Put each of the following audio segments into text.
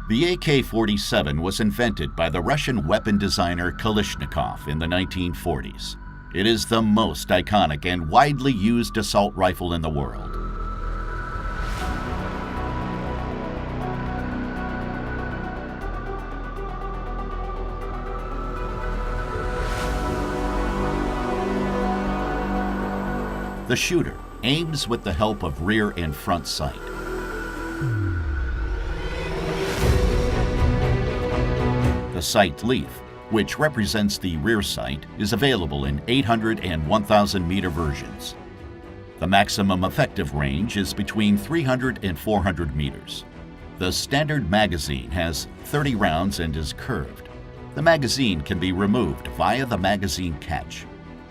The AK-47 was invented by the Russian weapon designer Kalashnikov in the 1940s. It is the most iconic and widely used assault rifle in the world. The shooter aims with the help of rear and front sight. The sight leaf, which represents the rear sight, is available in 800 and 1,000 meter versions. The maximum effective range is between 300 and 400 meters. The standard magazine has 30 rounds and is curved. The magazine can be removed via the magazine catch.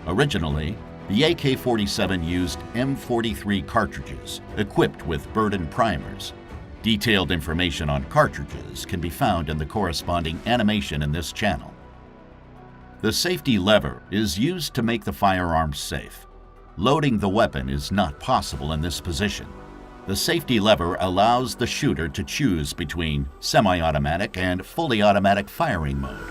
Originally, the AK-47 used M43 cartridges equipped with Burden primers. Detailed information on cartridges can be found in the corresponding animation in this channel. The safety lever is used to make the firearm safe. Loading the weapon is not possible in this position. The safety lever allows the shooter to choose between semi-automatic and fully automatic firing mode.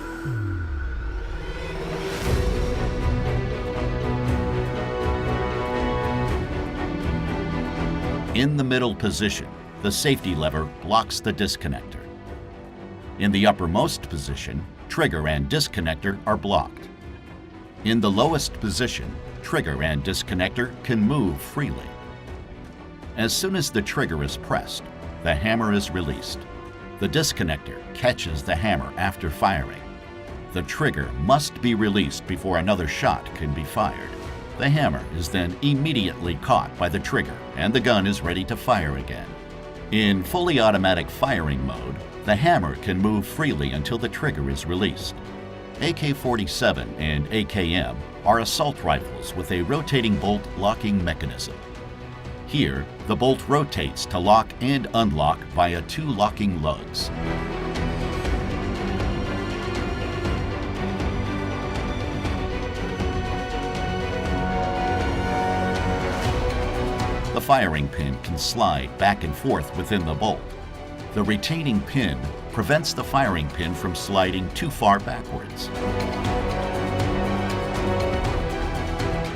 In the middle position, the safety lever locks the disconnector. In the uppermost position, trigger and disconnector are blocked. In the lowest position, trigger and disconnector can move freely. As soon as the trigger is pressed, the hammer is released. The disconnector catches the hammer after firing. The trigger must be released before another shot can be fired. The hammer is then immediately caught by the trigger and the gun is ready to fire again. In fully automatic firing mode, the hammer can move freely until the trigger is released. AK-47 and AKM are assault rifles with a rotating bolt locking mechanism. Here, the bolt rotates to lock and unlock via two locking lugs. The firing pin can slide back and forth within the bolt. The retaining pin prevents the firing pin from sliding too far backwards.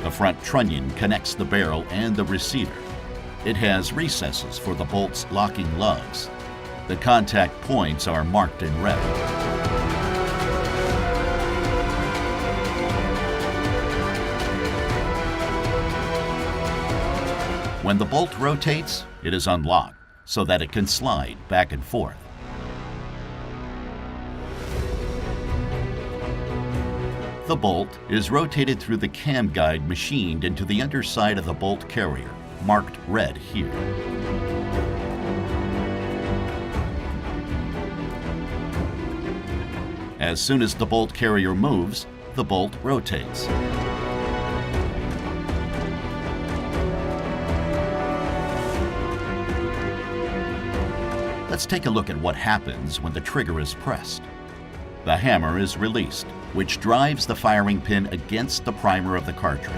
The front trunnion connects the barrel and the receiver. It has recesses for the bolt's locking lugs. The contact points are marked in red. When the bolt rotates, it is unlocked so that it can slide back and forth. The bolt is rotated through the cam guide machined into the underside of the bolt carrier, marked red here. As soon as the bolt carrier moves, the bolt rotates. Let's take a look at what happens when the trigger is pressed. The hammer is released, which drives the firing pin against the primer of the cartridge.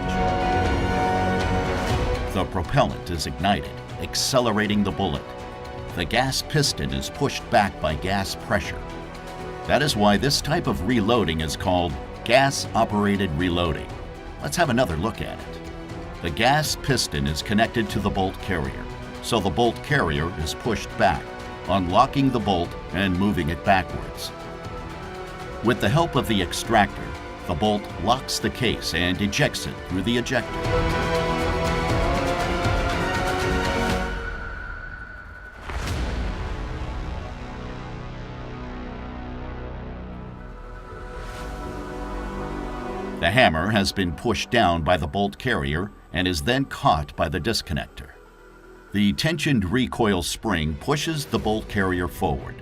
The propellant is ignited, accelerating the bullet. The gas piston is pushed back by gas pressure. That is why this type of reloading is called gas-operated reloading. Let's have another look at it. The gas piston is connected to the bolt carrier, so the bolt carrier is pushed back, unlocking the bolt and moving it backwards. With the help of the extractor, the bolt locks the case and ejects it through the ejector. The hammer has been pushed down by the bolt carrier and is then caught by the disconnector. The tensioned recoil spring pushes the bolt carrier forward.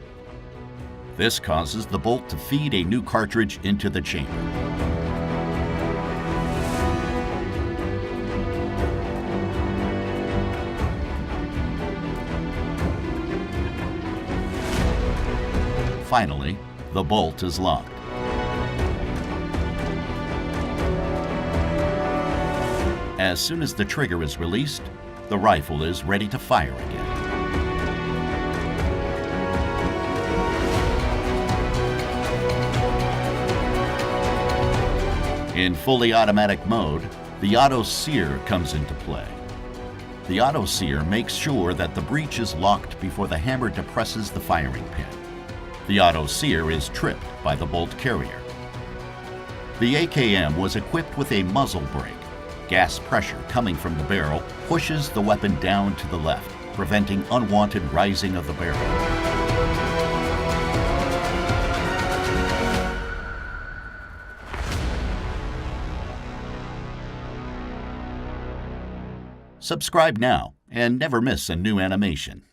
This causes the bolt to feed a new cartridge into the chamber. Finally, the bolt is locked. As soon as the trigger is released, the rifle is ready to fire again. In fully automatic mode, the auto sear comes into play. The auto sear makes sure that the breech is locked before the hammer depresses the firing pin. The auto sear is tripped by the bolt carrier. The AKM was equipped with a muzzle brake. Gas pressure coming from the barrel pushes the weapon down to the left, preventing unwanted rising of the barrel. Subscribe now and never miss a new animation.